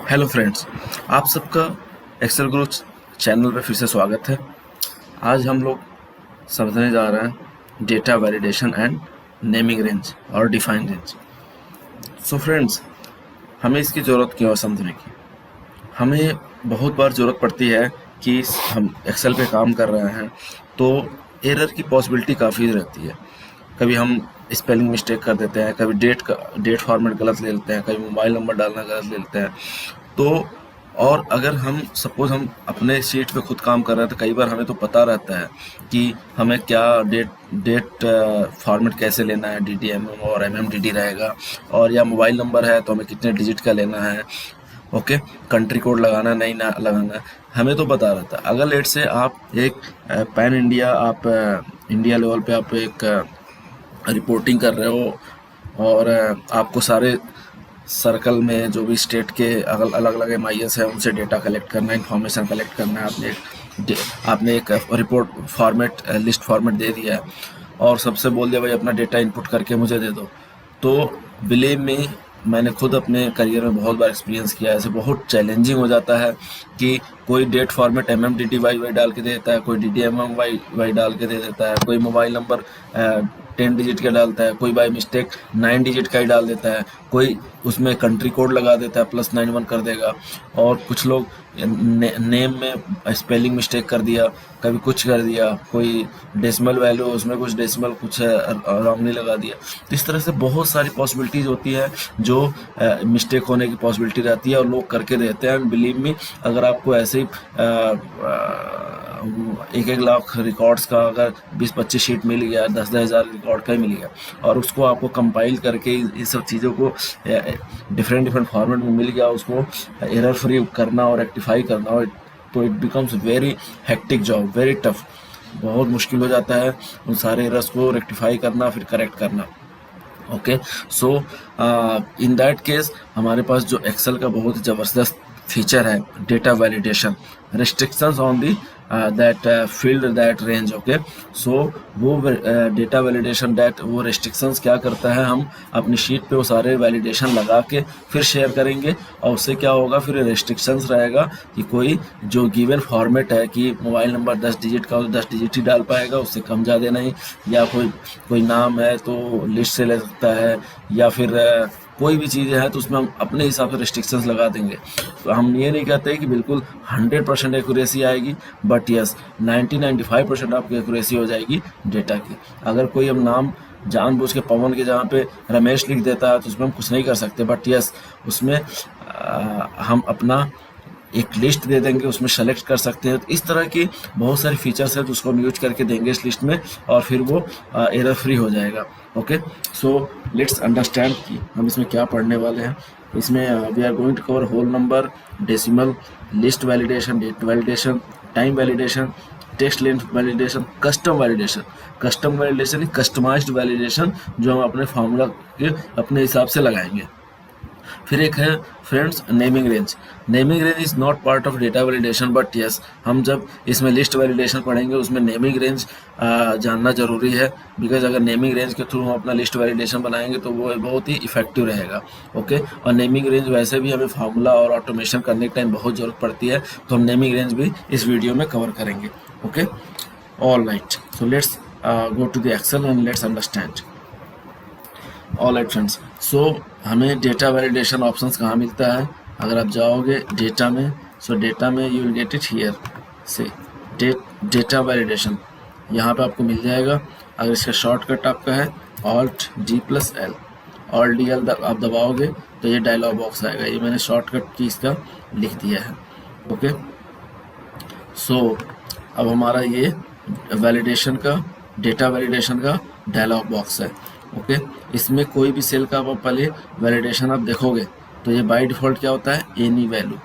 Hello friends, आप सबका Excel growth channel पे फिर से स्वागत है। आज हम लोग समझने जा रहे हैं data validation and naming range और डिफाइन रेंज। सो फ्रेंड्स, हमें इसकी ज़रूरत क्यों है समझने की। हमें बहुत बार ज़रूरत पड़ती है कि हम एक्सेल पे काम कर रहे हैं तो एरर की पॉसिबिलिटी काफ़ी रहती है। कभी हम स्पेलिंग मिस्टेक कर देते हैं, कभी डेट फॉर्मेट गलत ले लेते हैं, कभी मोबाइल नंबर डालना गलत ले लेते हैं। तो और अगर हम सपोज़ हम अपने शीट पे खुद काम कर रहे हैं तो कई बार हमें तो पता रहता है कि हमें क्या डेट फॉर्मेट कैसे लेना है, DDMM और MMDD रहेगा, और या मोबाइल नंबर है तो हमें कितने डिजिट का लेना है, ओके, कंट्री कोड लगाना नहीं ना लगाना, हमें तो पता रहता है। अगर लेट से आप एक पैन इंडिया, आप इंडिया लेवल पे आप एक रिपोर्टिंग कर रहे हो और आपको सारे सर्कल में जो भी स्टेट के अलग अलग MIS है उनसे डेटा कलेक्ट करना है, इन्फॉर्मेशन कलेक्ट करना है। आपने एक रिपोर्ट फॉर्मेट, लिस्ट फॉर्मेट दे दिया है और सबसे बोल दिया भाई अपना डेटा इनपुट करके मुझे दे दो। तो बिलीव मी, मैंने खुद अपने करियर में बहुत बार एक्सपीरियंस किया है। ऐसे बहुत चैलेंजिंग हो जाता है कि कोई डेट फॉर्मेट MMDDY डाल के दे देता है, कोई DDMMY डाल के दे देता है, कोई मोबाइल नंबर 10 डिजिट का डालता है, कोई बाय मिस्टेक 9 डिजिट का ही डाल देता है, कोई उसमें कंट्री कोड लगा देता है +91 कर देगा, और कुछ लोग नेम में स्पेलिंग मिस्टेक कर दिया, कभी कुछ कर दिया, कोई डेसिमल वैल्यू उसमें कुछ डेसिमल कुछ रॉन्गली लगा दिया। तो इस तरह से बहुत सारी पॉसिबिलिटीज़ होती है जो मिस्टेक होने की पॉसिबिलिटी रहती है और लोग करके देते हैं। बिलीव मी, अगर आपको ऐसे ही 1-1 लाख रिकॉर्ड्स का अगर 20-25 शीट मिल गया, 10-10 हज़ार रिकॉर्ड का ही मिल गया, और उसको आपको कंपाइल करके इन सब चीज़ों को डिफरेंट फॉर्मेट में मिल गया, उसको एरर फ्री करना और रेक्टिफाई करना, और तो it becomes very hectic job, very tough. बहुत मुश्किल हो जाता है उन सारे एरर्स को रेक्टिफाई करना, फिर करेक्ट करना। Okay, so in that case हमारे पास जो एक्सेल का बहुत ही ज़बरदस्त फीचर है, data validation, restrictions on the that field, that range। Okay, so वो डेटा वैलिडेशन, दैट वो restrictions क्या करता है, हम अपनी शीट पे वो सारे वैलिडेशन लगा के फिर शेयर करेंगे, और उससे क्या होगा, फिर restrictions रहेगा कि कोई जो गिवन फॉर्मेट है कि मोबाइल नंबर 10 डिजिट का हो तो 10 डिजिट ही डाल पाएगा, उससे कम ज़्यादा नहीं, या कोई नाम है तो लिस्ट से ले सकता है, या फिर कोई भी चीज़ें हैं तो उसमें हम अपने हिसाब से रिस्ट्रिक्शंस लगा देंगे। तो हम ये नहीं कहते कि बिल्कुल 100% एक्यूरेसी आएगी, बट यस 90-95% आपकी एक्यूरेसी हो जाएगी डेटा की। अगर कोई हम नाम जानबूझ के पवन के जहाँ पे रमेश लिख देता है तो उसमें हम कुछ नहीं कर सकते, बट यस उसमें हम अपना एक लिस्ट दे देंगे, उसमें सेलेक्ट कर सकते हैं। तो इस तरह की बहुत सारे फीचर्स हैं तो उसको हम यूज करके देंगे इस लिस्ट में, और फिर वो एरर फ्री हो जाएगा। ओके, सो लेट्स अंडरस्टैंड कि हम इसमें क्या पढ़ने वाले हैं। इसमें we are going to cover whole number, decimal, list validation, date validation, time validation, text length validation, custom validation. Custom validation customised validation जो हम अपने फार्मूला के अपने हिसाब से लगाएंगे। फिर एक है friends naming range. Naming range is not part of data validation, but yes हम जब इसमें लिस्ट वैलिडेशन पढ़ेंगे उसमें नेमिंग रेंज जानना ज़रूरी है, बिकॉज अगर नेमिंग रेंज के थ्रू हम अपना लिस्ट वैलिडेशन बनाएंगे तो वो बहुत ही इफेक्टिव रहेगा। ओके, और नेमिंग रेंज वैसे भी हमें फार्मूला और ऑटोमेशन करने के टाइम बहुत ज़रूरत पड़ती है, तो हम नेमिंग रेंज भी इस वीडियो में कवर करेंगे। Okay, all right, so let's go to the Excel and let's understand. All right friends, so हमें डेटा वैलिडेशन ऑप्शंस कहाँ मिलता है। अगर आप जाओगे डेटा में, सो डेटा में you will get it here से डेटा वैलिडेशन, यहाँ पे आपको मिल जाएगा। अगर इसका शॉर्टकट आपका है Alt+D+L, Alt+D+L आप दबाओगे तो ये डायलॉग बॉक्स आएगा। ये मैंने शॉर्टकट की इसका लिख दिया है। ओके, सो अब हमारा ये वैलिडेशन का, डेटा वैलिडेशन का डायलॉग बॉक्स है। ओके, इसमें कोई भी सेल का आप पहले वैलिडेशन आप देखोगे तो ये बाय डिफ़ॉल्ट क्या होता है, एनी वैल्यू।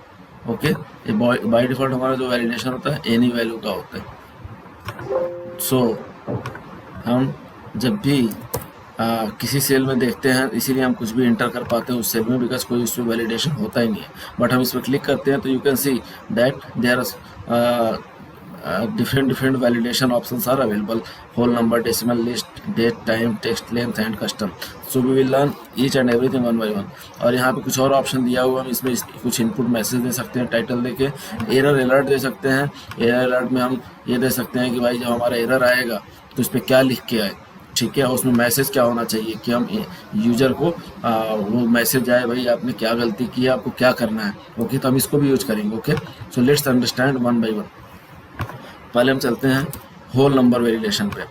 ओके, ये बाय डिफ़ॉल्ट हमारा जो वैलिडेशन होता है एनी वैल्यू का होता है। सो हम जब भी किसी सेल में देखते हैं, इसीलिए हम कुछ भी इंटर कर पाते हैं उस सेल में, बिकॉज कोई उसमें वैलिडेशन होता ही नहीं है, बट हम इस पर क्लिक करते हैं तो you can see that there are different validation options are available: whole number, decimal, list, date, time, text length and custom. So we will learn each and everything one by one. और यहाँ पे कुछ और option दिया हुआ, हम इसमें कुछ इनपुट मैसेज दे सकते हैं टाइटल देके, एरर अलर्ट दे सकते हैं। एरर अलर्ट में हम ये दे सकते हैं कि भाई जब हमारा एरर आएगा तो उस पर क्या लिख के आए, ठीक है, और उसमें मैसेज क्या होना चाहिए कि हम यूजर को वो मैसेज आए भाई आपने क्या गलती की है, आपको क्या करना है। ओके, तो हम इसको भी यूज करेंगे। Okay, so let's understand one by one. पहले हम चलते हैं होल नंबर वेरिएशन पे।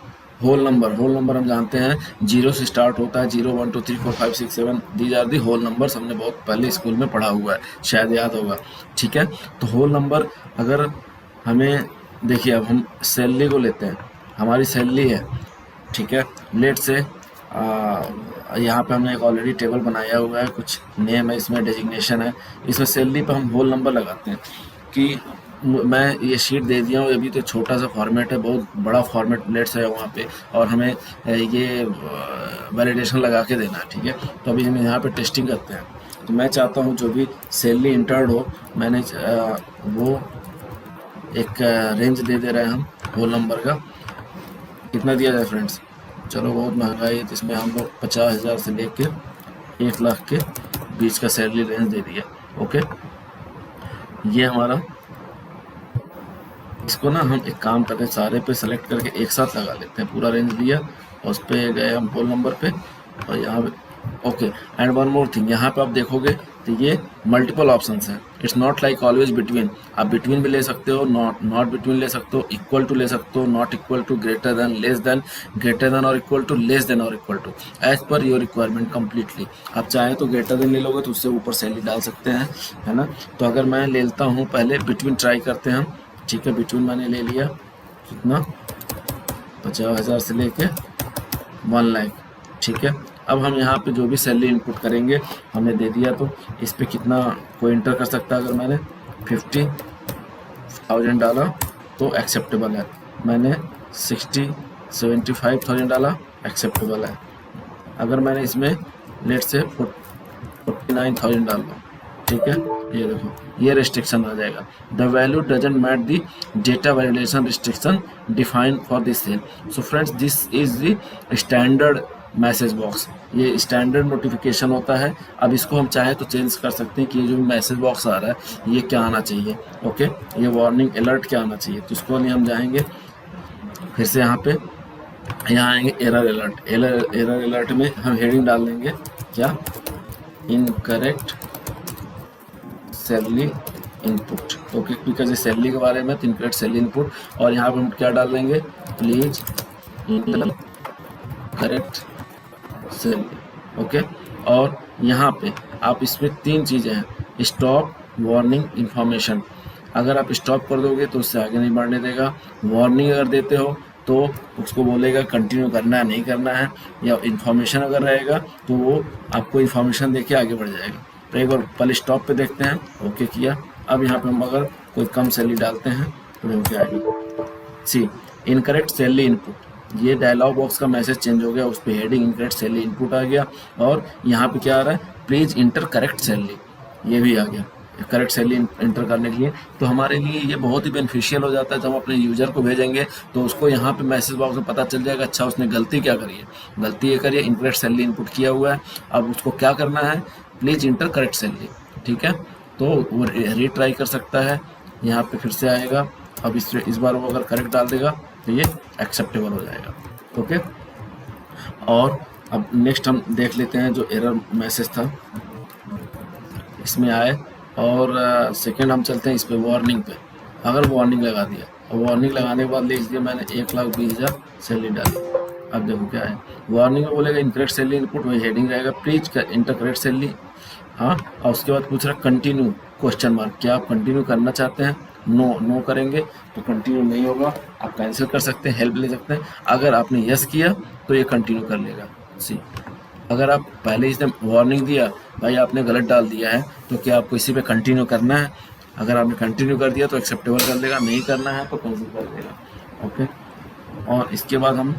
होल नंबर हम जानते हैं जीरो से स्टार्ट होता है। 0 1 2 3 4 5 6 7 these are the whole numbers. हमने बहुत पहले स्कूल में पढ़ा हुआ है, शायद याद होगा, ठीक है। तो होल नंबर अगर हमें देखिए, अब हम सैलरी को लेते हैं, हमारी सैलरी है, ठीक है। लेट से यहाँ पे हमने एक ऑलरेडी टेबल बनाया हुआ है, कुछ नेम है इसमें, डेजिग्नेशन है, इसमें सैलरी पे हम होल नंबर लगाते हैं कि मैं ये शीट दे दिया हूँ। अभी तो छोटा सा फॉर्मेट है, बहुत बड़ा फॉर्मेट लेट्स है वहाँ पे, और हमें ये वैलिडेशन लगा के देना है, ठीक है। तो अभी हम यहाँ पे टेस्टिंग करते हैं। तो मैं चाहता हूँ जो भी सैलरी इंटर्ड हो, मैंने वो एक रेंज दे दे रहे हैं हम होल नंबर का। कितना दिया जाए फ्रेंड्स? चलो बहुत महंगा है तो इसमें हम लोग 50,000 से लेके 1 लाख के बीच का सैलरी रेंज दे दिया। ओके, ये हमारा, इसको ना हम एक काम करते हैं, सारे पे सेलेक्ट करके एक साथ लगा लेते हैं। पूरा रेंज दिया और उस पर गए हम होल नंबर पे, और यहाँ पे okay. And one more thing, यहाँ पे आप देखोगे तो ये मल्टीपल ऑप्शंस हैं। It's not like always between. आप बिटवीन भी ले सकते हो, नॉट बिटवीन ले सकते हो, इक्वल टू ले सकते हो, not equal to, greater than, less than, greater than और इक्वल टू, लेस देन और equal to, as per your requirement completely. आप चाहें तो ग्रेटर देन ले लोगे तो उससे ऊपर सैलरी डाल सकते हैं, है ना। तो अगर मैं ले लेता हूँ, पहले बिटवीन ट्राई करते हैं हम, ठीक है। बिटवीन मैंने ले लिया कितना, 50,000 से लेके 1 लाख, ठीक है। अब हम यहाँ पे जो भी सैलरी इनपुट करेंगे, हमने दे दिया, तो इस पे कितना कोई इंटर कर सकता है। अगर मैंने 50,000 डाला तो एक्सेप्टेबल है, मैंने 75,000 डाला, एक्सेप्टेबल है। अगर मैंने इसमें लेट से 49,000 डाल दूँ, ठीक है, ये देखो ये रिस्ट्रिक्शन आ जाएगा। The value doesn't match the data validation restriction defined for this cell. So friends, this is the standard message box, ये स्टैंडर्ड नोटिफिकेशन होता है। अब इसको हम चाहे तो चेंज कर सकते हैं कि ये जो मैसेज बॉक्स आ रहा है ये क्या आना चाहिए। ओके, ये वार्निंग अलर्ट क्या आना चाहिए, तो इसको नहीं, हम जाएंगे फिर से यहाँ पे, यहाँ आएंगे एरर अलर्ट। एरर अलर्ट में हम हेडिंग डाल देंगे क्या, incorrect salary input. Okay, because ये सैलरी के बारे में, तो इनकरेक्ट सैलरी इनपुट। और यहाँ पे हम क्या डाल देंगे, प्लीज करेक्ट सैलरी। ओके, और यहाँ पे आप, इसमें 3 चीज़ें हैं, स्टॉप, वार्निंग, इंफॉर्मेशन। अगर आप स्टॉप कर दोगे तो उससे आगे नहीं बढ़ने देगा। वार्निंग अगर देते हो तो उसको बोलेगा कंटिन्यू करना है नहीं करना है, या इन्फॉर्मेशन अगर रहेगा तो वो आपको इन्फॉर्मेशन देके आगे बढ़ जाएगा। तो एक बार पहले स्टॉप पे देखते हैं। ओके किया। अब यहाँ पे हम अगर कोई कम सैलरी डालते हैं तो हो क्या आएगा, सी इनकरेक्ट सैलरी इनपुट। ये डायलॉग बॉक्स का मैसेज चेंज हो गया, उस पर हेडिंग इनकरेक्ट सैलरी इनपुट आ गया, और यहाँ पे क्या आ रहा है, प्लीज इंटर करेक्ट सैलरी, ये भी आ गया करेक्ट सैलरी इंटर करने के लिए। तो हमारे लिए ये बहुत ही बेनिफिशियल हो जाता है। जब हम अपने यूजर को भेजेंगे तो उसको यहाँ पे मैसेज बॉक्स में पता चल जाएगा, अच्छा उसने गलती क्या करी है, गलती ये करिए, इनकरेक्ट सैलरी इनपुट किया हुआ है, अब उसको क्या करना है, प्लीज इंटर करेक्ट सैलरी, ठीक है। तो वो रीट्राई कर सकता है, यहाँ पे फिर से आएगा। अब इस बार वो अगर करेक्ट डाल देगा तो ये एक्सेप्टेबल हो जाएगा। ओके, और अब नेक्स्ट हम देख लेते हैं जो एरर मैसेज था इसमें आए, और सेकंड हम चलते हैं इस पे वार्निंग पे। अगर वार्निंग लगा दिया, और वार्निंग लगाने के बाद लिख दिया मैंने 1,20,000 सैलरी डाली, अब देखो क्या है, वार्निंग में बोलेगा इनकरेक्ट सैलरी इनपुट, वही हेडिंग रहेगा प्लीज इंटर करेक्ट सैलरी, हाँ। और उसके बाद पूछ रहा कंटिन्यू क्वेश्चन मार्क, क्या आप कंटिन्यू करना चाहते हैं, नो करेंगे तो कंटिन्यू नहीं होगा, आप कैंसिल कर सकते हैं, हेल्प ले सकते हैं। अगर आपने यस किया तो ये कंटिन्यू कर लेगा। सी अगर आप पहले इसने वार्निंग दिया भाई आपने गलत डाल दिया है, तो क्या आपको इसी पे कंटिन्यू करना है, अगर आपने कंटिन्यू कर दिया तो एक्सेप्टेबल कर लेगा, नहीं करना है तो कैंसिल कर देगा। ओके, और इसके बाद हम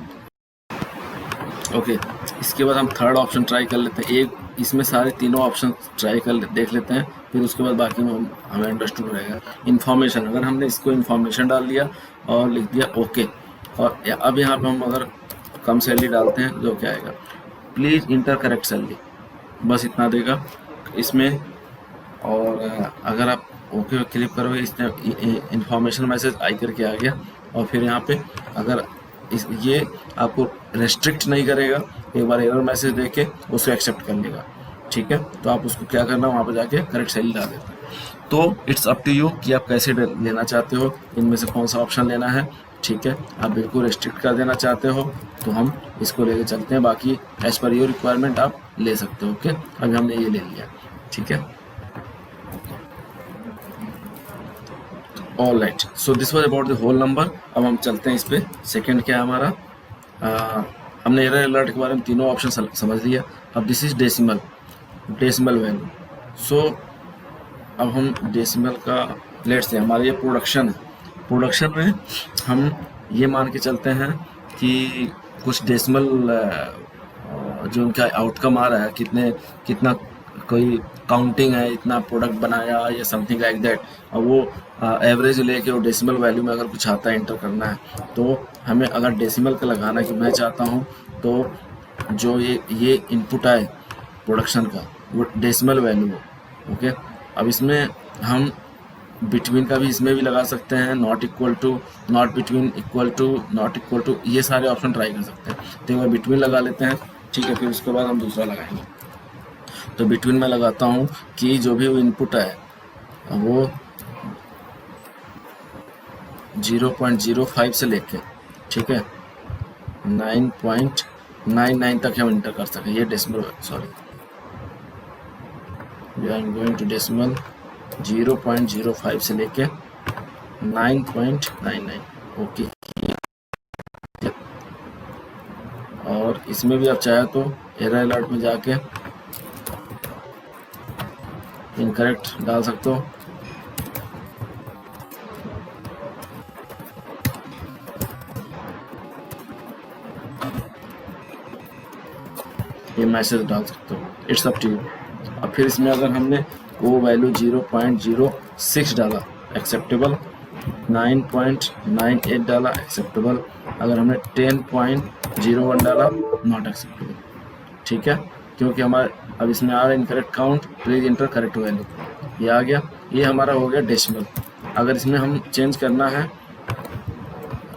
इसके बाद हम थर्ड ऑप्शन ट्राई कर लेते हैं। एक इसमें सारे तीनों ऑप्शन ट्राई कर देख लेते हैं, फिर उसके बाद बाकी में हमें अंडरस्टूड रहेगा। इन्फॉर्मेशन, अगर हमने इसको इन्फॉर्मेशन डाल दिया और लिख दिया ओके, और अब यहाँ पे हम अगर कम सैलरी डालते हैं जो क्या आएगा, प्लीज़ इंटर करेक्ट सैलरी, बस इतना देगा इसमें। और अगर आप ओके क्लिक करोगे इसमें इंफॉर्मेशन मैसेज आई करके आ गया। और फिर यहाँ पे अगर ये आपको रेस्ट्रिक्ट नहीं करेगा, एक बार एरर मैसेज देके उसको एक्सेप्ट कर लेगा, ठीक है। तो आप उसको क्या करना, वहाँ पर जाके करेक्ट सैलरी डाल देते हैं। तो इट्स अप टू यू कि आप कैसे लेना चाहते हो, इनमें से कौन सा ऑप्शन लेना है, ठीक है। आप बिल्कुल रेस्ट्रिक्ट कर देना चाहते हो तो हम इसको लेके चलते हैं, बाकी एज पर योर रिक्वायरमेंट आप ले सकते हो। ओके, अभी हमने ये ले लिया, ठीक है। All right, so this was about the whole number. अब हम चलते हैं इस पे, सेकंड क्या है हमारा, हमने एरर अलर्ट के बारे में तीनों ऑप्शन समझ लिया। अब दिस इज डेसिमल वैल्यू। सो अब हम डेसिमल का लेट्स से हमारा ये प्रोडक्शन है, प्रोडक्शन में हम ये मान के चलते हैं कि कुछ डेसिमल जो उनका आउटकम आ रहा है, कितना कोई काउंटिंग है, इतना प्रोडक्ट बनाया या समथिंग लाइक दैट, और वो एवरेज लेके वो डेसिमल वैल्यू में अगर कुछ आता है एंटर करना है, तो हमें अगर डेसिमल का लगाना कि मैं चाहता हूँ तो जो ये इनपुट आए प्रोडक्शन का वो डेसिमल वैल्यू हो। ओके, अब इसमें हम बिटवीन का भी इसमें भी लगा सकते हैं, not equal to, not between, equal to, not equal to, ये सारे ऑप्शन ट्राई कर सकते हैं। तो एक बार बिटवीन लगा लेते हैं, ठीक है, फिर उसके बाद हम दूसरा लगाएंगे। तो बिटवीन में लगाता हूँ कि जो भी वो इनपुट है वो 0.05 से लेके, ठीक है, 9.99 तक हम इंटर कर सकें। ये decimal, sorry, we are going to decimal 0.05 से लेके 9.99। ओके, और इसमें भी आप चाहे तो एरर अलर्ट में जाके इनकरेक्ट डाल सकते हो। ये मैसेज डाल सकते हो, इट्स अप टू यू। अब फिर इसमें अगर हमने वो वैल्यू 0.06 डाला एक्सेप्टेबल, 9.98 डाला एक्सेप्टेबल, अगर हमने 10.01 डाला नॉट एक्सेप्टेबल, ठीक है, क्योंकि हमारे अब इसमें आ रहा है incorrect count, please inter correct value, ये आ गया। ये हमारा हो गया डेसिमल। अगर इसमें हम चेंज करना है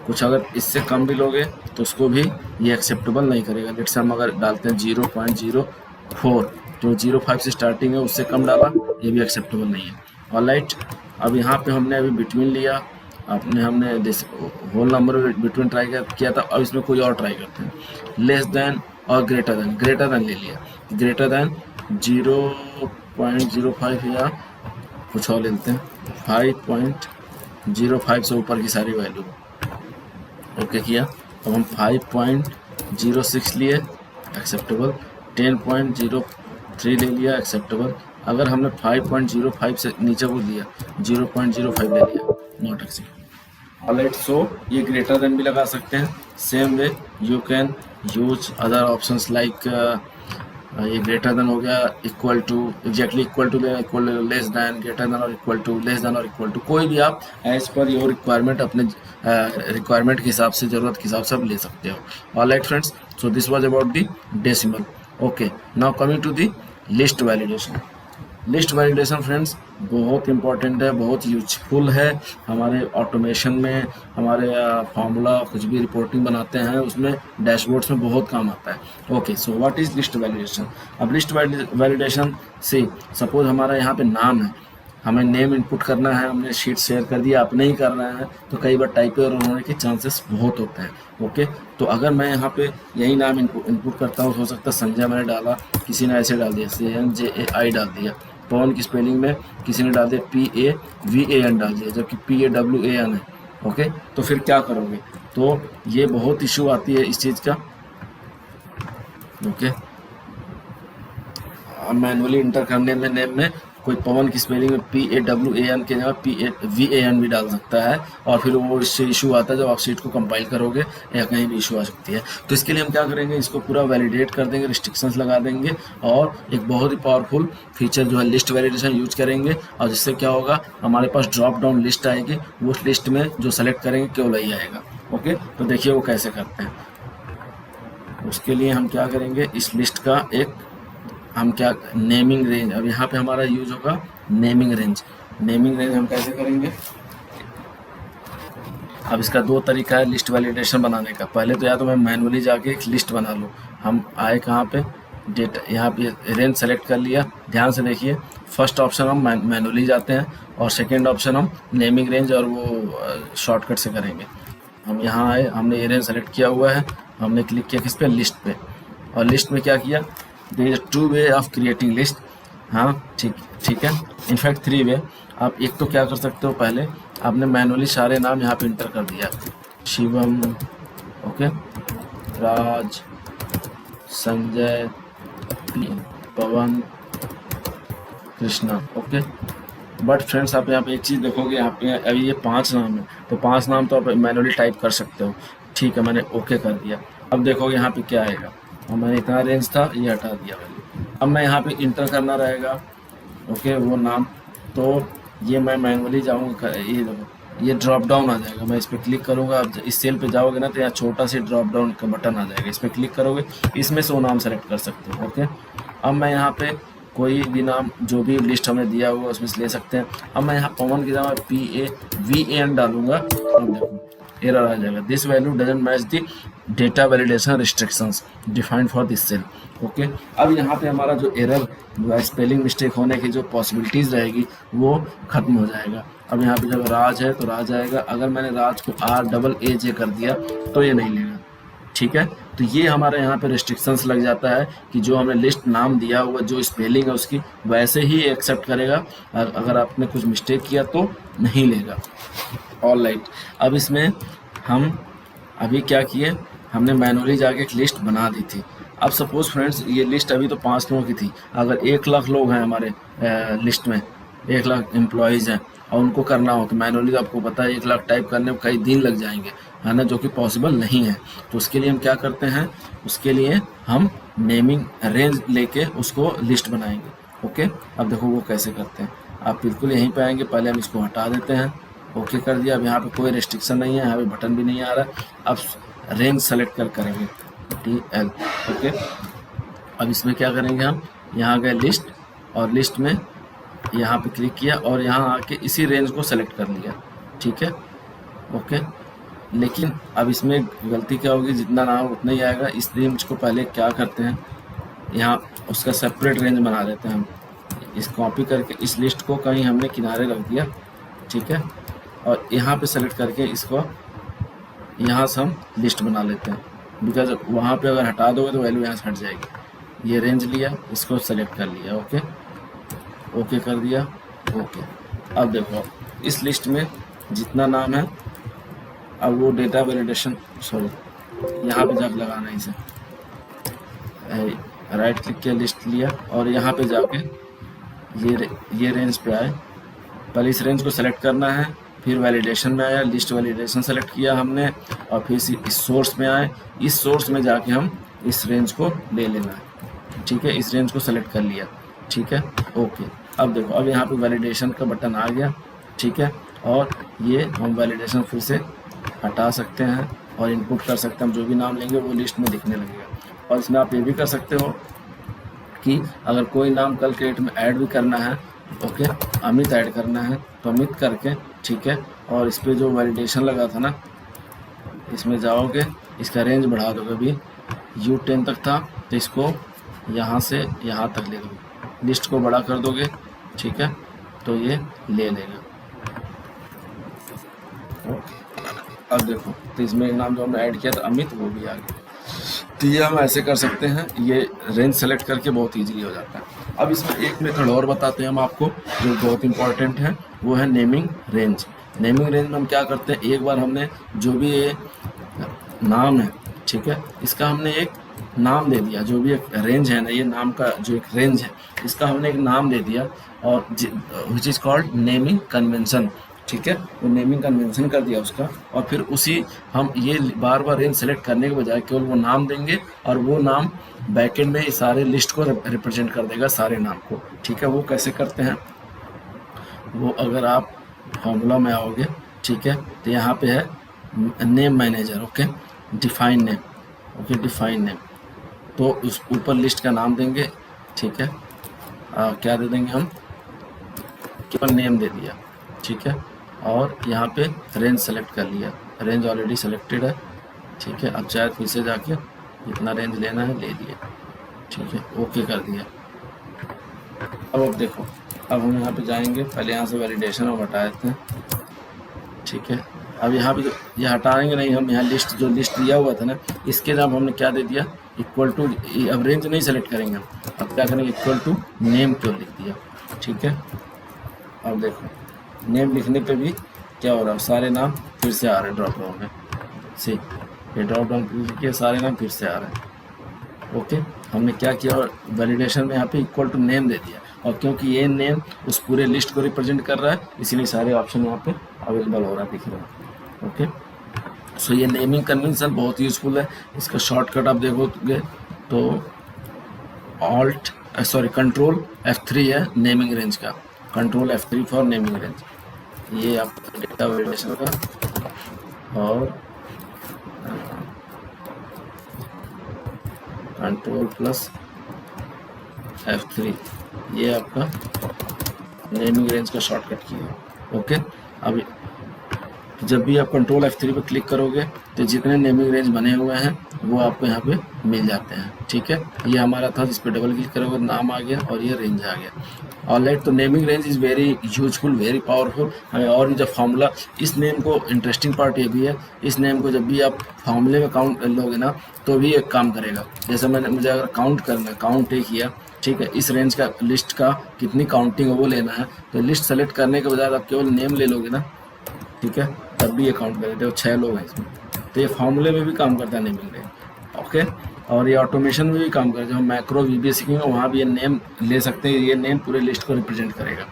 कुछ, अगर इससे कम भी लोगे तो उसको भी ये एक्सेप्टेबल नहीं करेगा। लेट्स हम अगर डालते हैं 0.04, जो 0.5 से स्टार्टिंग है उससे कम डाला, ये भी एक्सेप्टेबल नहीं है। ऑलराइट, अब यहाँ पे हमने अभी बिटवीन लिया, हमने होल नंबर बिटवीन ट्राई किया था। अब इसमें कोई और ट्राई करते हैं, लेस देन और ग्रेटर देन ले लिया, ग्रेटर देन 0.05 या कुछ और ले लेते हैं, 5.05 से ऊपर की सारी वैल्यू। ओके किया, अब हम 5.06 लिए एक्सेप्टेबल, 10.03 ले लिया एक्सेप्टेबल। अगर हमने 5.05 से नीचे को दिया 0.05 ले लिया, नॉट एक्सेप्टेबल। ऑलराइट, सो ये ग्रेटर देन भी लगा सकते हैं। Same way you can use other options like ये ग्रेटर देन हो गया, equal to, exactly equal to, equal less than, greater than और इक्वल टू, लेस देन और इक्वल टू, कोई भी आप एज पर योर रिक्वायरमेंट अपने रिक्वायरमेंट के हिसाब से, ज़रूरत के हिसाब से आप ले सकते हो। All right friends, so this was about the decimal. Okay, now coming to the list validation. List validation friends बहुत इंपॉर्टेंट है, बहुत यूजफुल है हमारे ऑटोमेशन में, हमारे फार्मूला कुछ भी रिपोर्टिंग बनाते हैं उसमें, डैशबोर्ड्स में बहुत काम आता है। Okay, so what is list validation. अब लिस्ट वैलिडेशन से सपोज हमारा यहाँ पे नाम है, हमें नेम इनपुट करना है, हमने शीट शेयर कर दिया, आप नहीं कर रहे हैं तो कई बार टाइपो एरर होने के चांसेस बहुत होते हैं। ओके, तो अगर मैं यहाँ पे यही नाम इनपुट करता हूँ, हो सकता है संजय मैंने डाला, किसी ने ऐसे डाल दिया CNJAI डाल दिया, पवन की स्पेलिंग में किसी ने डाल दिया PAVAN डाल दिया, जबकि PAWAN है। ओके, तो फिर क्या करोगे, तो ये बहुत इशू आती है इस चीज़ का। ओके, मैनुअली इंटर करने में नेम में कोई पवन की स्पेलिंग में PAWAN के जगह PAVAN भी डाल सकता है, और फिर वो इससे इशू आता है जब आप शीट को कंपाइल करोगे या कहीं भी इशू आ सकती है। तो इसके लिए हम क्या करेंगे, इसको पूरा वैलिडेट कर देंगे, रिस्ट्रिक्शंस लगा देंगे, और एक बहुत ही पावरफुल फीचर जो है लिस्ट वैलिडेशन यूज करेंगे, और जिससे क्या होगा, हमारे पास ड्रॉप डाउन लिस्ट आएगी, उस लिस्ट में जो सेलेक्ट करेंगे केवल वही आएगा। ओके, तो देखिए वो कैसे करते हैं। उसके लिए हम क्या करेंगे, इस लिस्ट का एक हम क्या नेमिंग रेंज, अब यहाँ पे हमारा यूज होगा नेमिंग रेंज। नेमिंग रेंज हम कैसे करेंगे, अब इसका दो तरीका है लिस्ट वैलिडेशन बनाने का। पहले तो या तो मैं मैनुअली जाके एक लिस्ट बना लूँ। हम आए कहाँ पे, डेटा, यहाँ पे रेंज सेलेक्ट कर लिया। ध्यान से देखिए, फर्स्ट ऑप्शन हम मैनुअली जाते हैं और सेकेंड ऑप्शन हम नेमिंग रेंज और वो शॉर्टकट से करेंगे। हम यहाँ आए, हमने ये रेंज सेलेक्ट किया हुआ है, हमने क्लिक किया किस पे, लिस्ट पे। और लिस्ट में क्या किया, there is 2 way of creating list. हाँ ठीक है, इनफैक्ट 3 वे। आप एक तो क्या कर सकते हो, पहले आपने मैनुअली सारे नाम यहाँ पे इंटर कर दिया, Shivam, okay, Raj, Sanjay, Pawan, Krishna, okay. But friends आप यहाँ पे एक चीज़ देखोगे, यहाँ पे अभी ये 5 नाम है, तो 5 नाम तो आप मैनुअली टाइप कर सकते हो। ठीक है, मैंने ओके कर दिया। अब देखोगे यहाँ पे क्या आएगा, और मैंने इतना रेंज था ये हटा दिया मैंने। अब मैं यहाँ पे इंटर करना रहेगा, ओके, वो नाम। तो ये मैं मैनुअली जाऊँगा, ये देखो ये ड्रॉप डाउन आ जाएगा, मैं इस पर क्लिक करूँगा। अब इस सेल पे जाओगे ना तो यहाँ छोटा सा ड्रॉप डाउन का बटन आ जाएगा, इस पर क्लिक करोगे, इसमें से वो नाम सेलेक्ट कर सकते हो, ओके। अब मैं यहाँ पे कोई भी नाम, जो भी लिस्ट हमें दिया हुआ उसमें से ले सकते हैं। अब मैं यहाँ पवन की जगह PAVAN डालूंगा, अब देखो एरर आ जाएगा, this value doesn't match the data validation restrictions defined for this cell, okay. अब यहाँ पे हमारा जो एरर स्पेलिंग मिस्टेक होने की जो पॉसिबिलिटीज़ रहेगी वो खत्म हो जाएगा। अब यहाँ पे जब राज है तो राज आएगा, अगर मैंने राज को RAAJ कर दिया तो ये नहीं लेगा, ठीक है। तो ये हमारे यहाँ पे रिस्ट्रिक्शंस लग जाता है कि जो हमने लिस्ट नाम दिया हुआ, जो स्पेलिंग है उसकी वैसे ही एक्सेप्ट करेगा, अगर आपने कुछ मिस्टेक किया तो नहीं लेगा। ऑल राइट, अब इसमें हम अभी क्या किए, हमने मैनुअली जाके एक लिस्ट बना दी थी। अब सपोज फ्रेंड्स ये लिस्ट अभी तो 5 लोगों की थी, अगर 1 लाख लोग हैं हमारे लिस्ट में, 1 लाख एम्प्लॉयज़ हैं और उनको करना हो तो मैनुअली, तो आपको पता है 1 लाख टाइप करने में कई दिन लग जाएंगे, है ना, जो कि पॉसिबल नहीं है। तो उसके लिए हम क्या करते हैं, उसके लिए हम नेमिंग रेंज लेके उसको लिस्ट बनाएंगे, ओके। अब देखो वो कैसे करते हैं, आप बिल्कुल यहीं पे आएंगे, पहले हम इसको हटा देते हैं, ओके कर दिया। अब यहाँ पे कोई रेस्ट्रिक्शन नहीं है, यहाँ पे बटन भी नहीं आ रहा। अब रेंज सेलेक्ट करेंगे DL, ओके। अब इसमें क्या करेंगे, हम यहाँ गए लिस्ट, और लिस्ट में यहाँ पे क्लिक किया और यहाँ आके इसी रेंज को सेलेक्ट कर लिया, ठीक है, ओके। लेकिन अब इसमें गलती क्या होगी, जितना नाम उतना ही आएगा। इस रेंज को पहले क्या करते हैं, यहाँ उसका सेपरेट रेंज बना लेते हैं हम। इस कॉपी करके इस लिस्ट को कहीं हमने किनारे रख दिया, ठीक है, और यहाँ पे सेलेक्ट करके इसको यहाँ से हम लिस्ट बना लेते हैं, बिकॉज वहाँ पे अगर हटा दोगे तो वैल्यू यहाँ से हट जाएगी। ये रेंज लिया, इसको सेलेक्ट कर लिया, ओके, ओके कर दिया, ओके। अब देखो इस लिस्ट में जितना नाम है, अब वो डेटा वैलिडेशन, सॉरी यहाँ पे जाकर लगाना है इसे, राइट क्लिक किया, लिस्ट लिया और यहाँ पे जाके ये रेंज पे आए। पहले इस रेंज को सेलेक्ट करना है, फिर वैलिडेशन में आया, लिस्ट वैलिडेशन सेलेक्ट किया हमने, और फिर इस सोर्स में आए, इस सोर्स में जाके हम इस रेंज को ले लेना है, ठीक है। इस रेंज को सेलेक्ट कर लिया, ठीक है, ओके। अब देखो अब यहाँ पे वैलिडेशन का बटन आ गया, ठीक है, और ये हम वैलिडेशन फिर से हटा सकते हैं और इनपुट कर सकते हैं। हम जो भी नाम लेंगे वो लिस्ट में दिखने लगेगा। और इसमें आप ये भी कर सकते हो कि अगर कोई नाम कल के डेट में ऐड भी करना है, ओके, अमित ऐड करना है तो अमित करके, ठीक है, और इस पर जो वैलिडेशन लगा था ना, इसमें जाओगे, इसका रेंज बढ़ा दोगे। अभी U10 तक था तो इसको यहाँ से यहाँ तक ले दोगे, लिस्ट को बड़ा कर दोगे, ठीक है, तो ये ले लेगा। अब देखो तो इसमें नाम जो हमने ऐड किया था अमित, वो भी आ गया। तो ये हम ऐसे कर सकते हैं, ये रेंज सेलेक्ट करके बहुत इजीली हो जाता है। अब इसमें एक मेथड और बताते हैं हम आपको जो बहुत इंपॉर्टेंट है, वो है नेमिंग रेंज। नेमिंग रेंज में हम क्या करते हैं, एक बार हमने जो भी ये नाम है, ठीक है, इसका हमने एक नाम दे दिया, जो भी एक रेंज है ना, ये नाम का जो एक रेंज है इसका हमने एक नाम दे दिया, और which is called naming convention, ठीक है, वो नेमिंग कन्वेंशन कर दिया उसका। और फिर उसी हम ये बार बार रेंज सेलेक्ट करने के बजाय केवल वो नाम देंगे, और वो नाम बैकएंड में सारे लिस्ट को रिप्रेजेंट कर देगा, सारे नाम को, ठीक है। वो कैसे करते हैं, वो अगर आप फॉर्मूला में आओगे, ठीक है, तो यहाँ पे है name manager, okay, define name, okay, define name. तो उस ऊपर लिस्ट का नाम देंगे, ठीक है। क्या दे देंगे हम, केवल नेम दे दिया, ठीक है। और यहाँ पे रेंज सेलेक्ट कर लिया, रेंज ऑलरेडी सेलेक्टेड है, ठीक है। अब चाहे फिर से जाके जितना रेंज लेना है ले लिया, ठीक है, ओके कर दिया। अब देखो, अब हम यहाँ पे जाएंगे, पहले यहाँ से वैलिडेशन हम हटा देते हैं, ठीक है। अब यहाँ पे ये हटाएंगे नहीं, हम यहाँ लिस्ट जो लिस्ट दिया हुआ था ना, इसके जब हमने क्या दे दिया, इक्वल टू, अब रेंज नहीं सेलेक्ट करेंगे हम, अब क्या करेंगे, इक्वल टू नेम क्यों लिख दिया, ठीक है। अब देखो नेम लिखने पे भी क्या हो रहा है, सारे नाम फिर से आ रहे हैं ड्रॉप डाउन में से, ये ड्रॉप डाउन क्लिक किया, सारे नाम फिर से आ रहे हैं, ओके। हमने क्या किया, वैलिडेशन में यहाँ पे इक्वल टू नेम दे दिया, और क्योंकि ये नेम उस पूरे लिस्ट को रिप्रेजेंट कर रहा है, इसीलिए सारे ऑप्शन यहाँ पे अवेलेबल हो रहा है, दिख रहा है, ओके। सो ये नेमिंग कन्वेंशन बहुत यूजफुल है। इसका शॉर्टकट आप देखोगे तो कंट्रोल F3 है नेमिंग रेंज का, control F3 for naming range. ये आपका डेटा वैलिडेशन का, और कंट्रोल प्लस F3 ये आपका नेमिंग रेंज का शॉर्टकट की है, ओके। अब जब भी आप कंट्रोल F3 पे क्लिक करोगे तो जितने नेमिंग रेंज बने हुए हैं वो आपको यहाँ पे मिल जाते हैं, ठीक है। ये हमारा था, जिस पे डबल क्लिक करोगे नाम आ गया और ये रेंज आ गया। ऑलराइट, तो naming range is very useful, very powerful. हमें और भी जब फार्मूला, इस नेम को इंटरेस्टिंग पार्ट ये भी है, इस नेम को जब भी आप फार्मूले में काउंट लोगे ना तो भी एक काम करेगा। जैसे मुझे अगर काउंट करना है, काउंट एक किया, ठीक है, इस रेंज का लिस्ट का कितनी काउंटिंग है वो लेना है, तो लिस्ट सेलेक्ट करने के बजाय आप केवल नेम ले लोगे ना, ठीक है, तब भी ये काउंट करें। देखो 6 लोग हैं इसमें, तो ये फार्मूले में भी काम करता है नेमिंग रेंज, ओके। और ये ऑटोमेशन में भी काम करता है, जब हम मैक्रो VBA सीखेंगे वहाँ भी ये नेम ले सकते हैं, ये नेम पूरे लिस्ट को रिप्रेजेंट करेगा।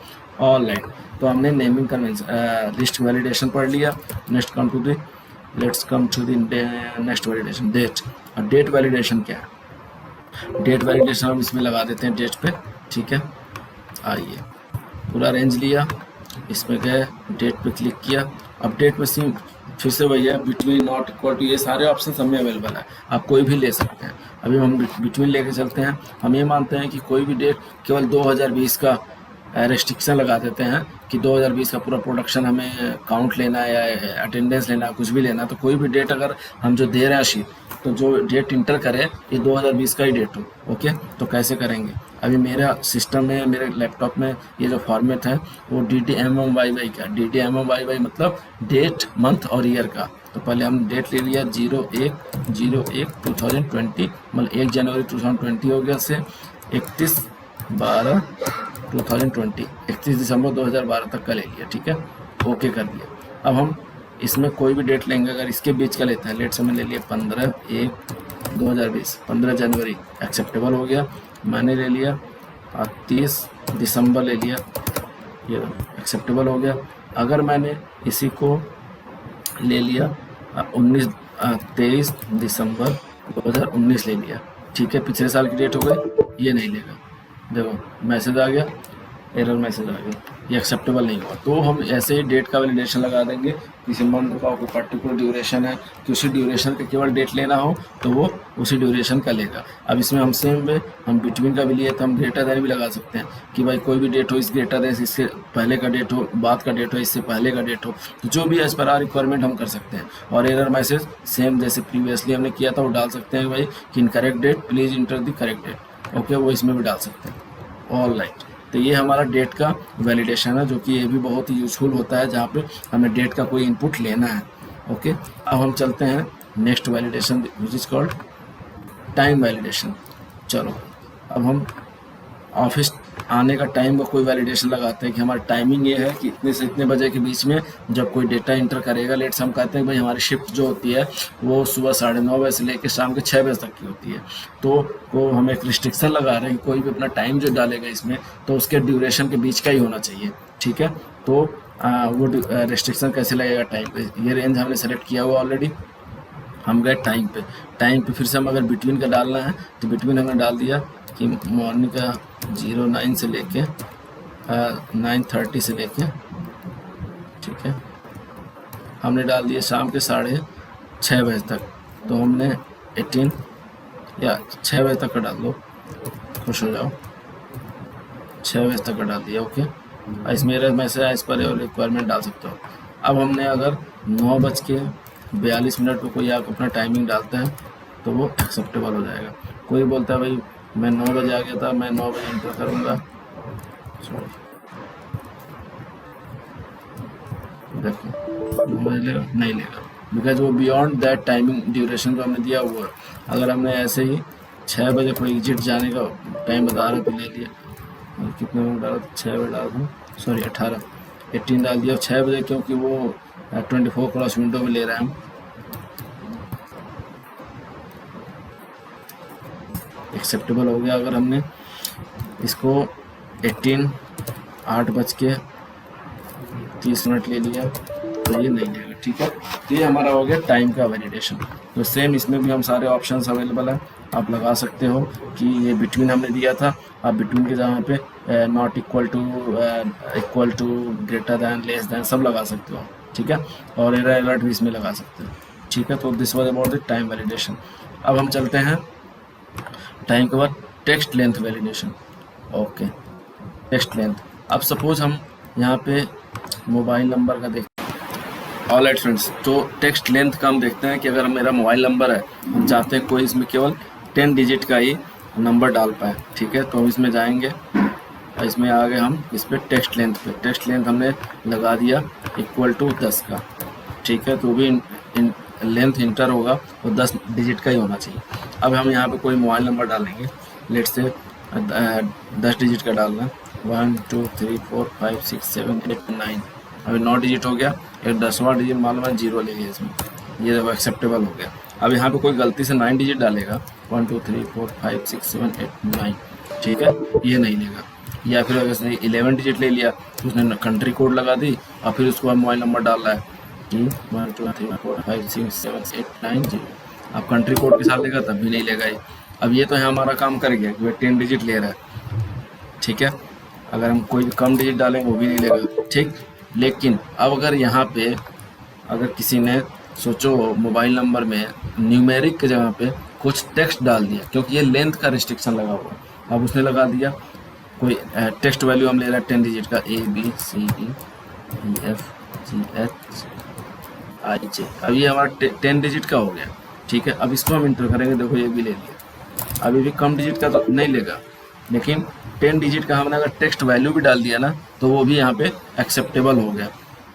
ऑलराइट, तो हमने नेमिंग कन्वेंशन लिस्ट वैलिडेशन पढ़ लिया। Next come to the let's come to the next validation, date. और डेट वैलिडेशन क्या है, डेट वैलिडेशन हम इसमें लगा देते हैं डेट पे, ठीक है। आइए, पूरा रेंज लिया, इसमें गए, डेट पे क्लिक किया। अब डेट में सिम फिर से भैया बिटवीन, नॉट इक्वल टू, ये सारे ऑप्शन हमें अवेलेबल है, आप कोई भी ले सकते हैं। अभी हम बिटवीन लेके चलते हैं। हम ये मानते हैं कि कोई भी डेट, केवल 2020 का रेस्ट्रिक्शन लगा देते हैं कि 2020 का पूरा प्रोडक्शन हमें काउंट लेना है या अटेंडेंस लेना है, कुछ भी लेना, तो कोई भी डेट अगर हम जो दे रहे हैं शीट, तो जो डेट इंटर करे ये 2020 का ही डेट हो, ओके। तो कैसे करेंगे, अभी मेरा सिस्टम में, मेरे लैपटॉप में ये जो फॉर्मेट है वो DTMMYY का, DTMMYY मतलब डेट, मंथ और ईयर का। तो पहले हम डेट ले लिया 01/01/2020, मतलब 1 जनवरी 2020 हो गया, से 31/12/2020, 31 दिसंबर 2012 तक का ले लिया, ठीक है, ओके कर दिया। अब हम इसमें कोई भी डेट लेंगे, अगर इसके बीच का लेते हैं, लेट से मैंने ले लिया 15/1/2020, 15 जनवरी एक्सेप्टेबल हो गया, मैंने ले लिया 30 दिसंबर ले लिया, ये एक्सेप्टेबल हो गया। अगर मैंने इसी को ले लिया 23 दिसंबर 2019 ले लिया, ठीक है, पिछले साल की डेट हो गई, ये नहीं लेगा। देखो मैसेज आ गया, एरर मैसेज आ गया, ये एक्सेप्टेबल नहीं हुआ। तो हम ऐसे ही डेट का वैलिडेशन लगा देंगे, किसी मंथ का कोई पर्टिकुलर ड्यूरेशन है कि उसी ड्यूरेशन का केवल डेट लेना हो तो वो उसी ड्यूरेशन का लेगा। अब इसमें हम सेम वे हम बिटवीन का भी लिए तो हम ग्रेटर देन भी लगा सकते हैं कि भाई कोई भी डेट हो, इस ग्रेटर देन इससे पहले का डेट हो, बाद का डेट हो, इससे पहले का डेट हो, तो जो भी एज पर आर रिक्वायरमेंट हम कर सकते हैं। और एरर मैसेज सेम जैसे प्रीवियसली हमने किया था वो डाल सकते हैं भाई कि incorrect date, please enter the correct date, okay, वो इसमें भी डाल सकते हैं। ऑलराइट, तो ये हमारा डेट का वैलिडेशन है, जो कि ये भी बहुत ही यूजफुल होता है जहाँ पे हमें डेट का कोई इनपुट लेना है, ओके। अब हम चलते हैं next validation which is called time validation. चलो अब हम ऑफिस आने का टाइम का कोई वैलिडेशन लगाते हैं कि हमारी टाइमिंग ये है कि इतने से इतने बजे के बीच में जब कोई डेटा इंटर करेगा, लेट्स हम कहते हैं भाई हमारी शिफ्ट जो होती है वो सुबह 9:30 बजे से लेकर शाम के 6 बजे तक की होती है, तो वो हम एक रिस्ट्रिक्शन लगा रहे हैं कि कोई भी अपना टाइम जो डालेगा इसमें तो उसके ड्यूरेशन के बीच का ही होना चाहिए, ठीक है। तो वो रिस्ट्रिक्शन कैसे लगेगा, टाइम पे। ये रेंज हमने सेलेक्ट किया हुआ ऑलरेडी, हम गए टाइम पे। टाइम पे फिर से हम अगर बिटवीन का डालना है तो बिटवीन हमने डाल दिया कि मॉर्निंग का 09 से लेके 9:30 से लेके, ठीक है, हमने डाल दिया शाम के 6:30 बजे तक। तो हमने 18 या 6 बजे तक का डाल दो, खुश हो जाओ। 6 बजे तक का डाल दिया, ओके। इसमें मैसेज आया, इस पर रिक्वायरमेंट डाल सकते हो। अब हमने अगर 9:42 पे कोई आप अपना टाइमिंग डालता है तो वो एक्सेप्टेबल हो जाएगा। कोई बोलता है भाई मैं 9 बजे आ गया था, मैं 9 बजे इंटर करूँगा, देखो 9 बजे लेगा, नहीं लेगा, बिकॉज वो बियॉन्ड दैट टाइमिंग ड्यूरेशन जो हमने दिया हुआ है। अगर हमने ऐसे ही 6 बजे कोई एग्जिट जाने का टाइम बता रहे तो ले लिया, और कितने मिनट डाला, 6 बजे डाल दूँ, सॉरी 18 डाल दिया, 6 बजे, क्योंकि वो 24 क्रॉस विंडो में ले रहे हैं हम। एक्सेप्टेबल हो गया। अगर हमने इसको 8:30 ले लिया तो ये नहीं लेगा, ठीक है। तो ये हमारा हो गया टाइम का वैलिडेशन। तो सेम इसमें भी हम सारे ऑप्शंस अवेलेबल हैं, आप लगा सकते हो कि ये बिटवीन हमने दिया था, आप बिटवीन के जगह पे not equal to, equal to, greater than, less than सब लगा सकते हो, ठीक है। और एरर अलर्ट भी इसमें लगा सकते हो, ठीक है। तो this was about the time validation. अब हम चलते हैं टाइम के बाद text length validation, okay. Text length, अब सपोज हम यहाँ पे मोबाइल नंबर का देख, ऑलराइट फ्रेंड्स, तो टेक्स्ट लेंथ का हम देखते हैं कि अगर मेरा मोबाइल नंबर है, हम चाहते हैं कोई इसमें केवल 10 डिजिट का ही नंबर डाल पाए, ठीक है। तो हम इसमें जाएंगे, इसमें आ गए हम इस पर टेक्स्ट लेंथ पे। टेक्स्ट लेंथ हमने लगा दिया इक्वल टू 10 का, ठीक है। तो भी लेंथ इंटर होगा वो 10 डिजिट का ही होना चाहिए। अब हम यहाँ पे कोई मोबाइल नंबर डालेंगे, लेट से 10 डिजिट का डालना, 1 2 3 4 5 6 7 8 9, अभी 9 डिजिट हो गया। एक 10वां डिजिट मालूम है 0 ले लिया इसमें, ये देखो एक्सेप्टेबल हो गया। अब यहाँ पे कोई गलती से 9 डिजिट डालेगा, 1 2 3 4 5 6 7 8 9, ठीक है, ये नहीं लेगा। या फिर अगर उसने 11 डिजिट ले लिया तो उसने कंट्री कोड लगा दी और फिर उसको मोबाइल नंबर डाल रहा है 1 2 3 4 5 6 7 8 9 0, अब कंट्री कोड के साथ लेगा तब भी नहीं लेगा ये। अब ये तो है हमारा काम कर गया कि 10 डिजिट ले रहा है, ठीक है। अगर हम कोई भी कम डिजिट डालेंगे वो भी नहीं लेगा, ठीक। लेकिन अब अगर यहाँ पे अगर किसी ने सोचो मोबाइल नंबर में न्यूमेरिक की जगह पे कुछ टेक्स्ट डाल दिया, क्योंकि ये लेंथ का रिस्ट्रिक्शन लगा हुआ है, अब उसने लगा दिया कोई टेक्स्ट वैल्यू हम ले रहे हैं 10 डिजिट का, ABCDEFGHIJ, अब ये हमारा 10 डिजिट का हो गया, ठीक है। अब इसको हम इंटर करेंगे, देखो ये भी ले लिया। अभी भी कम डिजिट का तो नहीं लेगा, लेकिन 10 डिजिट का हमने अगर टेक्स्ट वैल्यू भी डाल दिया ना तो वो भी यहाँ पे एक्सेप्टेबल हो गया,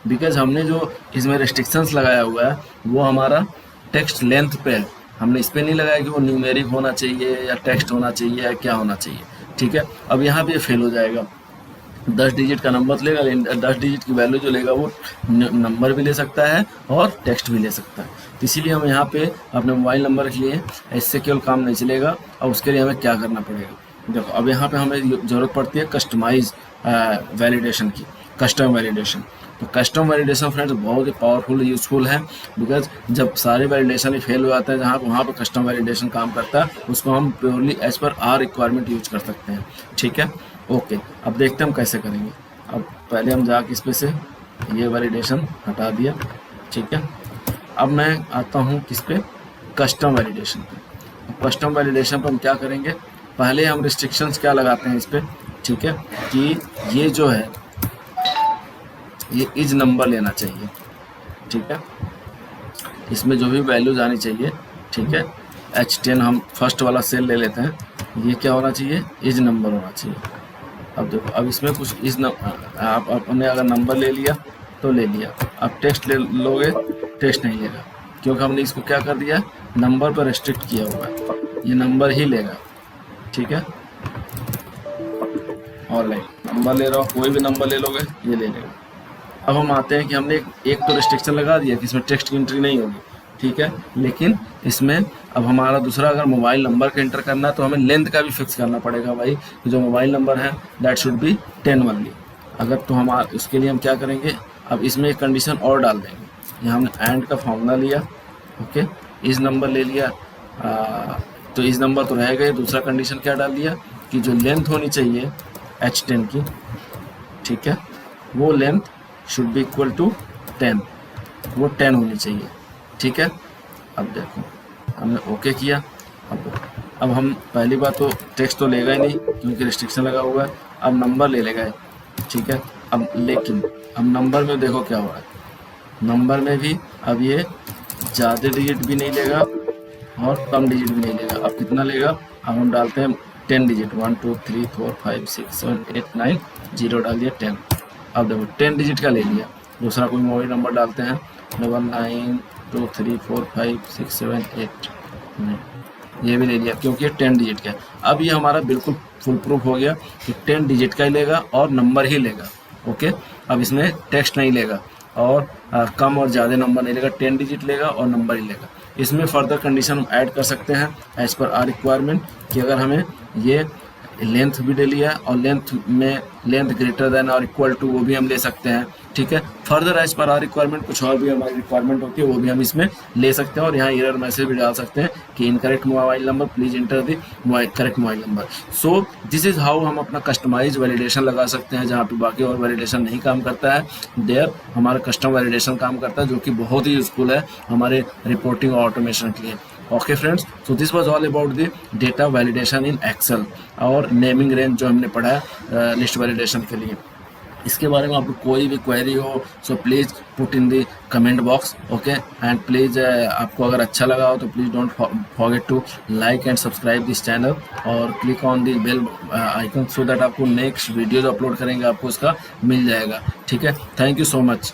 बिकॉज हमने जो इसमें रेस्ट्रिक्शंस लगाया हुआ है वो हमारा टेक्स्ट लेंथ पे है। हमने इस पर नहीं लगाया कि वो न्यूमेरिक होना चाहिए या टेक्स्ट होना चाहिए या क्या होना चाहिए, ठीक है। अब यहाँ पे फेल हो जाएगा, 10 डिजिट का नंबर लेगा, लेकिन 10 डिजिट की वैल्यू जो लेगा वो नंबर भी ले सकता है और टेक्स्ट भी ले सकता है। तो इसीलिए हम यहाँ पे अपने मोबाइल नंबर के लिए इससे केवल काम नहीं चलेगा, और उसके लिए हमें क्या करना पड़ेगा, देखो। अब यहाँ पे हमें ज़रूरत पड़ती है कस्टमाइज वैलिडेशन की, कस्टम वैलिडेशन। तो कस्टम वैलिडेशन फ्रेंड्स बहुत ही पावरफुल यूज़फुल है, बिकॉज जब सारे वैलिडेशन ही फेल हो जाते हैं जहाँ वहाँ पर कस्टम वैलिडेशन काम करता है, उसको हम purely as per our requirement use कर सकते हैं, ठीक है, ओके। अब देखते हैं हम कैसे करेंगे। अब पहले हम जाके इस पे से ये वैलिडेशन हटा दिया, ठीक है। अब मैं आता हूँ किस पे, कस्टम वैलिडेशन पे। कस्टम वैलिडेशन पर हम क्या करेंगे, पहले हम रिस्ट्रिक्शंस क्या लगाते हैं इस पे, ठीक है, कि ये जो है ये इज नंबर लेना चाहिए, ठीक है। इसमें जो भी वैल्यूज आनी चाहिए, ठीक है। H10 हम फर्स्ट वाला सेल ले लेते हैं, ये क्या होना चाहिए, इज नंबर होना चाहिए। अब देखो, अब इसमें कुछ इस आप अपने अगर नंबर ले लिया तो ले लिया, अब टेक्स्ट ले लोगे टेक्स्ट नहीं लेगा, क्योंकि हमने इसको क्या कर दिया, नंबर पर रेस्ट्रिक्ट किया हुआ है, ये नंबर ही लेगा, ठीक है। ऑनलाइन नंबर ले रहा हो, कोई भी नंबर ले लोगे ये ले लेगा। अब हम आते हैं कि हमने एक तो रिस्ट्रिक्शन लगा दिया कि इसमें टेक्स्ट की एंट्री नहीं होगी, ठीक है। लेकिन इसमें अब हमारा दूसरा अगर मोबाइल नंबर का एंटर करना है तो हमें लेंथ का भी फिक्स करना पड़ेगा भाई, कि जो मोबाइल नंबर है दैट शुड बी 10 ओनली। अगर तो हम उसके लिए हम क्या करेंगे, अब इसमें एक कंडीशन और डाल देंगे। यहाँ हमने एंड का फॉर्मूला लिया, ओके, इस नंबर ले लिया, तो इस नंबर तो रहेगा ही। दूसरा कंडीशन क्या डाल दिया कि जो लेंथ होनी चाहिए H10 की, ठीक है, वो length should be equal to 10, वो 10 होनी चाहिए, ठीक है। अब देखो हमने ओके किया, अब अब हम पहली बात तो टेक्स्ट तो लेगा ही नहीं क्योंकि रिस्ट्रिक्शन लगा हुआ है। अब नंबर ले लेगा, ठीक है। अब लेकिन अब नंबर में देखो क्या हो रहा है, नंबर में भी अब ये ज़्यादा डिजिट भी नहीं लेगा और कम डिजिट भी नहीं लेगा। अब कितना लेगा, अब हम डालते हैं 10 डिजिट, 1 2 3 4 5 6 7 8 9, 0 डाल दिया 10। अब देखो 10 डिजिट का ले लिया। दूसरा कोई मोबाइल नंबर डालते हैं, 99234567 ये भी ले लिया क्योंकि ये 10 डिजिट का है। अब ये हमारा बिल्कुल फुल प्रूफ हो गया कि 10 डिजिट का ही लेगा और नंबर ही लेगा। ओके, अब इसमें टेक्स्ट नहीं लेगा और कम और ज़्यादा नंबर नहीं लेगा, 10 डिजिट लेगा और नंबर ही लेगा। इसमें फर्दर कंडीशन हम ऐड कर सकते हैं एज पर आर रिक्वायरमेंट कि अगर हमें ये लेंथ भी ले लिया और लेंथ ग्रेटर देन और इक्वल टू वो भी हम ले सकते हैं, ठीक है। Further as per our requirement कुछ और भी हमारी रिक्वायरमेंट होती है वो भी हम इसमें ले सकते हैं और यहाँ एरर मैसेज भी डाल सकते हैं कि incorrect mobile number, please inter the correct mobile number. So this is how हम अपना कस्टमाइज वैलिडेशन लगा सकते हैं, जहाँ पे बाकी और वैलिडेशन नहीं काम करता है, देयर हमारा कस्टम वैलिडेशन काम करता है, जो कि बहुत ही यूजफुल है हमारे रिपोर्टिंग और ऑटोमेशन के लिए। Okay friends, so this was all about the data validation in Excel और नेमिंग रेंज जो हमने पढ़ा है लिस्ट वैलिडेशन के लिए। इसके बारे में आपको कोई भी क्वेरी हो so please put in the comment box. Okay, and please आपको अगर अच्छा लगा हो तो please don't forget to like and subscribe this channel और click on the bell icon so that आपको नेक्स्ट वीडियो जो अपलोड करेंगे आपको उसका मिल जाएगा, ठीक है। Thank you so much.